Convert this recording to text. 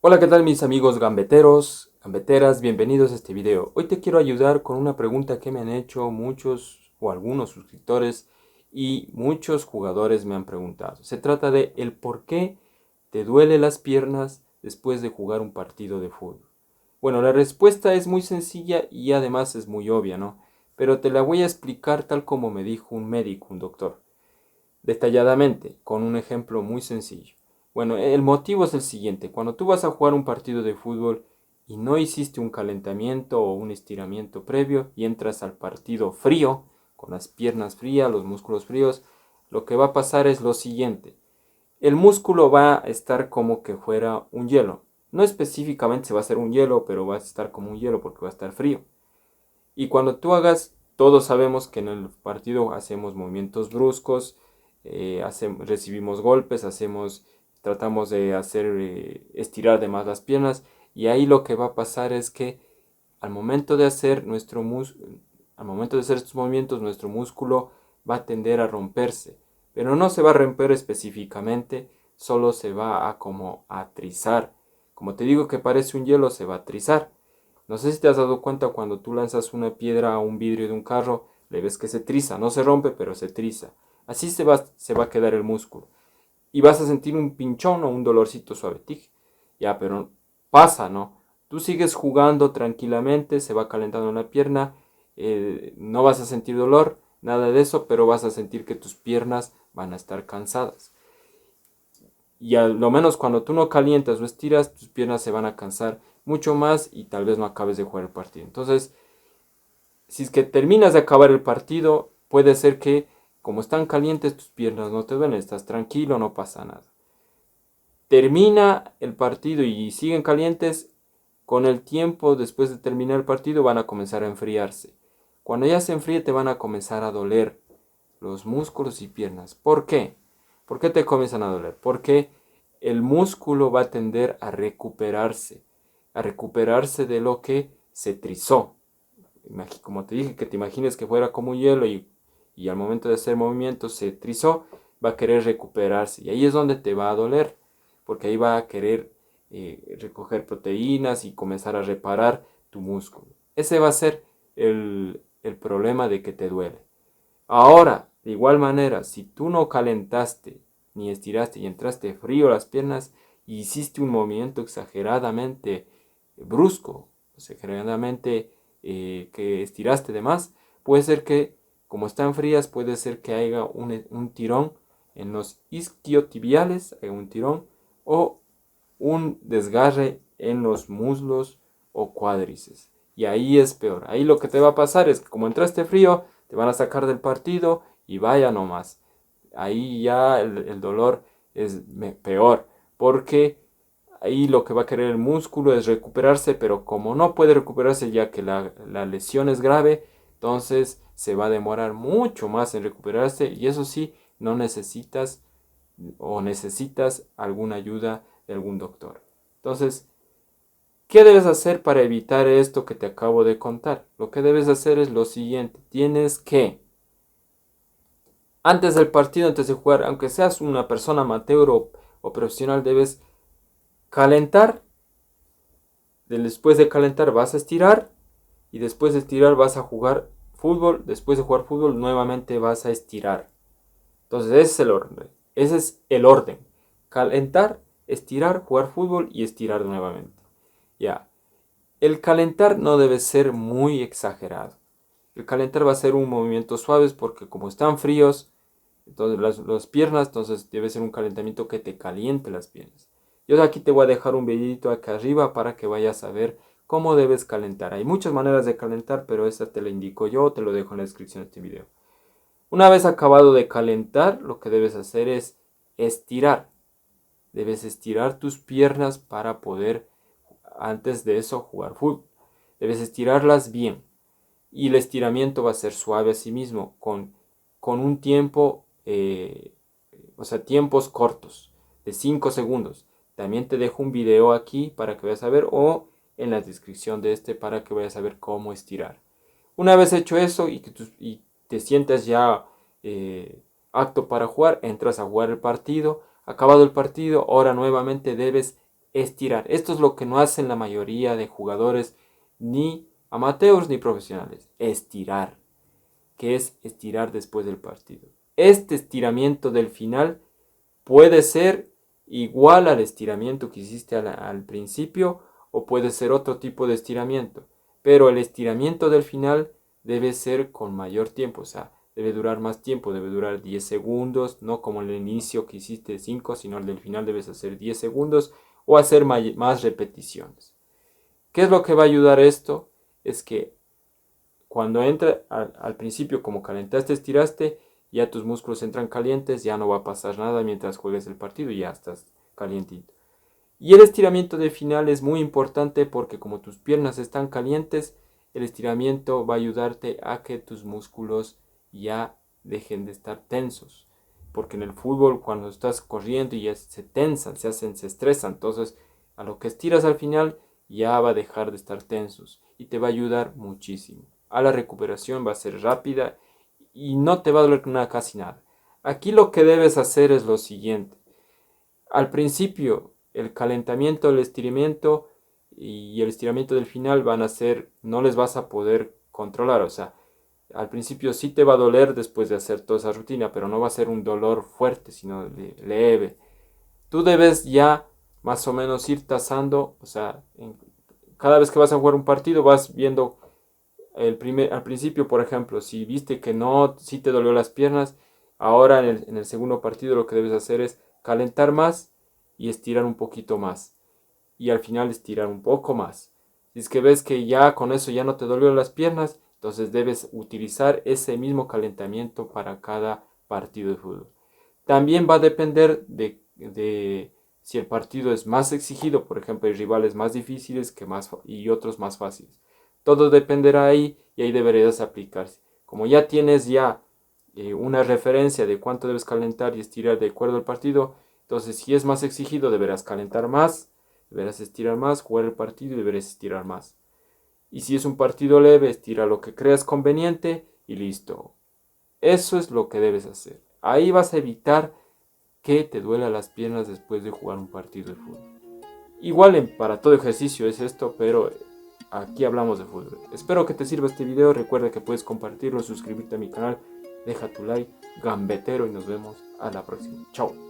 Hola, ¿qué tal mis amigos gambeteros, gambeteras? Bienvenidos a este video. Hoy te quiero ayudar con una pregunta que me han hecho muchos o algunos suscriptores y muchos jugadores me han preguntado. Se trata de el por qué te duele las piernas después de jugar un partido de fútbol. Bueno, la respuesta es muy sencilla y además es muy obvia, ¿no? Pero te la voy a explicar tal como me dijo un médico, un doctor detalladamente, con un ejemplo muy sencillo. Bueno, el motivo es el siguiente. Cuando tú vas a jugar un partido de fútbol y no hiciste un calentamiento o un estiramiento previo y entras al partido frío, con las piernas frías, los músculos fríos, lo que va a pasar es lo siguiente. El músculo va a estar como que fuera un hielo. No específicamente se va a hacer un hielo, pero va a estar como un hielo porque va a estar frío. Y cuando tú hagas, todos sabemos que en el partido hacemos movimientos bruscos, recibimos golpes, tratamos de hacer estirar de más las piernas y ahí lo que va a pasar es que al momento de hacer al momento de hacer estos movimientos nuestro músculo va a tender a romperse, pero no se va a romper específicamente, solo se va a como a trizar. Como te digo que parece un hielo, se va a trizar. No sé si te has dado cuenta cuando tú lanzas una piedra a un vidrio de un carro, le ves que se triza, no se rompe, pero se triza. Así se va a quedar el músculo. Y vas a sentir un pinchón o un dolorcito suave. Ya, pero pasa, ¿no? Tú sigues jugando tranquilamente, se va calentando la pierna, no vas a sentir dolor, nada de eso, pero vas a sentir que tus piernas van a estar cansadas. Y a lo menos cuando tú no calientas o estiras, tus piernas se van a cansar mucho más y tal vez no acabes de jugar el partido. Entonces, si es que terminas de acabar el partido, puede ser que como están calientes tus piernas no te duelen, estás tranquilo, no pasa nada. Termina el partido y siguen calientes, con el tiempo después de terminar el partido van a comenzar a enfriarse. Cuando ya se enfríe te van a comenzar a doler los músculos y piernas. ¿Por qué? ¿Por qué te comienzan a doler? Porque el músculo va a tender a recuperarse de lo que se trizó. Como te dije, que te imagines que fuera como un hielo y al momento de hacer movimientos se trizó, va a querer recuperarse. Y ahí es donde te va a doler, porque ahí va a querer recoger proteínas y comenzar a reparar tu músculo. Ese va a ser el problema de que te duele. Ahora, de igual manera, si tú no calentaste ni estiraste y entraste frío a las piernas y hiciste un movimiento exageradamente brusco, exageradamente que estiraste de más, puede ser que, como están frías, puede ser que haya un tirón en los isquiotibiales, hay un tirón, o un desgarre en los muslos o cuádriceps. Y ahí es peor. Ahí lo que te va a pasar es que como entraste frío, te van a sacar del partido y vaya nomás. Ahí ya el dolor es peor. Porque ahí lo que va a querer el músculo es recuperarse, pero como no puede recuperarse ya que la lesión es grave, entonces se va a demorar mucho más en recuperarse y eso sí, no necesitas o necesitas alguna ayuda de algún doctor. Entonces, ¿qué debes hacer para evitar esto que te acabo de contar? Lo que debes hacer es lo siguiente. Tienes que, antes del partido, antes de jugar, aunque seas una persona amateur o profesional, debes calentar. Después de calentar vas a estirar. Y después de estirar vas a jugar fútbol. Después de jugar fútbol nuevamente vas a estirar. Entonces ese es el orden. Ese es el orden. Calentar, estirar, jugar fútbol y estirar nuevamente. Ya. El calentar no debe ser muy exagerado. El calentar va a ser un movimiento suave porque como están fríos, entonces las piernas, entonces debe ser un calentamiento que te caliente las piernas. Yo aquí te voy a dejar un videito acá arriba para que vayas a ver cómo debes calentar. Hay muchas maneras de calentar, pero esta te la indico yo, te lo dejo en la descripción de este video. Una vez acabado de calentar, lo que debes hacer es estirar. Debes estirar tus piernas para poder, antes de eso, jugar fútbol. Debes estirarlas bien. Y el estiramiento va a ser suave a sí mismo, con un tiempo, o sea, tiempos cortos, de 5 segundos. También te dejo un video aquí para que vayas a ver o en la descripción de este para que vayas a ver cómo estirar. Una vez hecho eso y te sientas ya apto para jugar, entras a jugar el partido. Acabado el partido, ahora nuevamente debes estirar. Esto es lo que no hacen la mayoría de jugadores, ni amateurs ni profesionales. Estirar, que es estirar después del partido. Este estiramiento del final puede ser igual al estiramiento que hiciste al principio o puede ser otro tipo de estiramiento. Pero el estiramiento del final debe ser con mayor tiempo, o sea, debe durar más tiempo, debe durar 10 segundos, no como el inicio que hiciste 5, sino el del final debes hacer 10 segundos o hacer más repeticiones. ¿Qué es lo que va a ayudar esto? Es que cuando entra al principio, como calentaste, estiraste, ya tus músculos entran calientes, ya no va a pasar nada mientras juegues el partido y ya estás calientito. Y el estiramiento de final es muy importante porque como tus piernas están calientes, el estiramiento va a ayudarte a que tus músculos ya dejen de estar tensos. Porque en el fútbol cuando estás corriendo y ya se tensan, se estresan. Entonces a lo que estiras al final ya va a dejar de estar tensos y te va a ayudar muchísimo. A la recuperación va a ser rápida y no te va a doler casi nada. Aquí lo que debes hacer es lo siguiente. Al principio, el calentamiento, el estiramiento y el estiramiento del final van a ser, no les vas a poder controlar. O sea, al principio sí te va a doler después de hacer toda esa rutina, pero no va a ser un dolor fuerte, sino leve. Tú debes ya más o menos ir tasando, o sea, cada vez que vas a jugar un partido vas viendo al principio, por ejemplo, si viste que no, si te dolió las piernas, ahora en el segundo partido lo que debes hacer es calentar más y estirar un poquito más. Y al final estirar un poco más. Si es que ves que ya con eso ya no te dolió las piernas, entonces debes utilizar ese mismo calentamiento para cada partido de fútbol. También va a depender de si el partido es más exigido, por ejemplo, hay rivales más difíciles y otros más fáciles. Todo dependerá ahí y ahí deberías aplicarse. Como ya tienes una referencia de cuánto debes calentar y estirar de acuerdo al partido, entonces si es más exigido deberás calentar más, deberás estirar más, jugar el partido y deberás estirar más. Y si es un partido leve, estira lo que creas conveniente y listo. Eso es lo que debes hacer. Ahí vas a evitar que te duela las piernas después de jugar un partido de fútbol. Igual para todo ejercicio es esto, pero aquí hablamos de fútbol. Espero que te sirva este video. Recuerda que puedes compartirlo, suscribirte a mi canal, deja tu like, gambetero y nos vemos a la próxima. Chao.